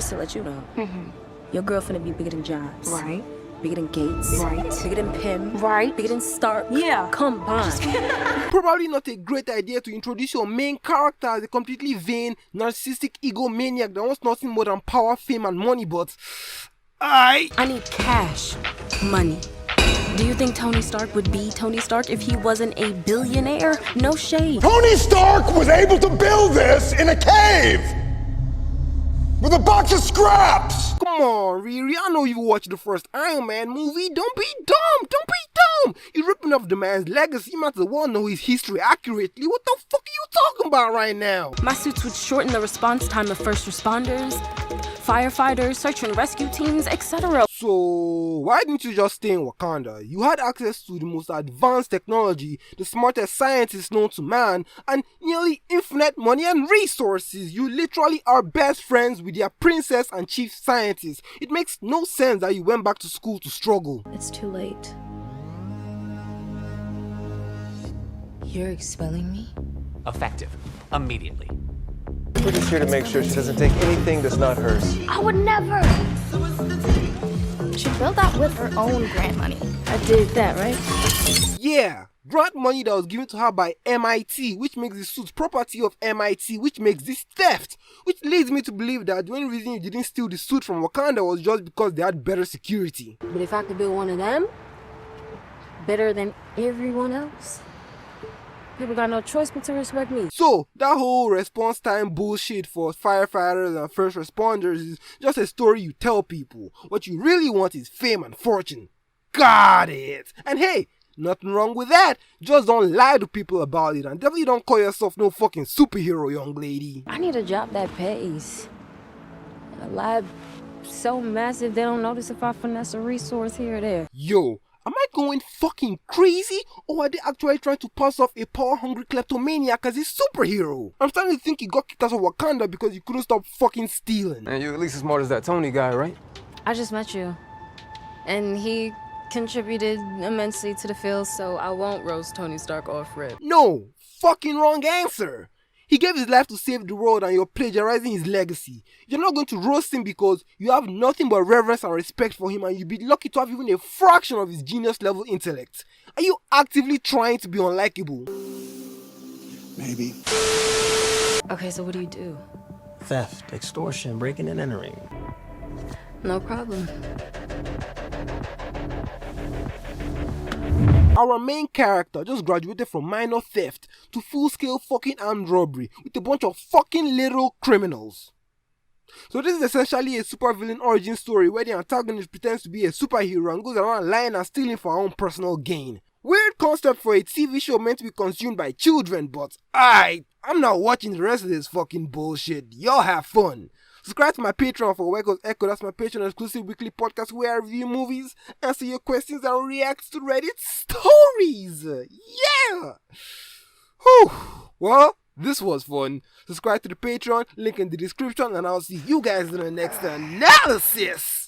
just to let you know, your girl finna be bigger than Jobs. Right. Bigger than Gates. Right. Bigger than Pym. Right. Bigger than Stark. Yeah. Combined. Probably not a great idea to introduce your main character as a completely vain, narcissistic egomaniac that wants nothing more than power, fame, and money, but I need cash. Money. Do you think Tony Stark would be Tony Stark if he wasn't a billionaire? No shade. Tony Stark was able to build this in a cave with a box of scraps. Come on, Riri, I know you watched the first Iron Man movie. Don't be dumb. Don't be dumb. You're ripping off the man's legacy. You might as well know his history accurately. What the fuck are you talking about right now? My suits would shorten the response time of first responders, firefighters, search and rescue teams, etc. So, why didn't you just stay in Wakanda? You had access to the most advanced technology, the smartest scientists known to man, and nearly infinite money and resources. You literally are best friends with their princess and chief scientist. It makes no sense that you went back to school to struggle. It's too late. You're expelling me? Effective. Immediately. We're just here to make sure she doesn't take anything that's not hers. I would never. She built that with her own grant money. I did that, right? Yeah, grant money that was given to her by MIT, which makes the suit property of MIT, which makes this theft. Which leads me to believe that the only reason you didn't steal the suit from Wakanda was just because they had better security. But if I could build one of them, better than everyone else, people got no choice but to respect me. So, that whole response time bullshit for firefighters and first responders is just a story you tell people. What you really want is fame and fortune. Got it! And hey, nothing wrong with that. Just don't lie to people about it, and definitely don't call yourself no fucking superhero, young lady. I need a job that pays. A lab so massive they don't notice if I finesse a resource here or there. Yo, am I going fucking crazy? Or are they actually trying to pass off a power-hungry kleptomaniac as a superhero? I'm starting to think you got kicked out of Wakanda because you couldn't stop fucking stealing. And you're at least as smart as that Tony guy, right? I just met you, and he contributed immensely to the field, so I won't roast Tony Stark off rip. No, fucking wrong answer. He gave his life to save the world and you're plagiarizing his legacy. You're not going to roast him because you have nothing but reverence and respect for him and you'd be lucky to have even a fraction of his genius level intellect. Are you actively trying to be unlikable? Maybe. Okay, so what do you do? Theft, extortion, breaking and entering. No problem. Our main character just graduated from minor theft to full-scale fucking armed robbery with a bunch of fucking little criminals. So this is essentially a supervillain origin story where the antagonist pretends to be a superhero and goes around lying and stealing for her own personal gain. Weird concept for a TV show meant to be consumed by children, but I'm not watching the rest of this fucking bullshit. Y'all have fun. Subscribe to my Patreon for Wekos Echo. That's my Patreon exclusive weekly podcast where I review movies, answer your questions, and react to Reddit stories. Yeah! Whew. Well, this was fun. Subscribe to the Patreon, link in the description, and I'll see you guys in the next analysis.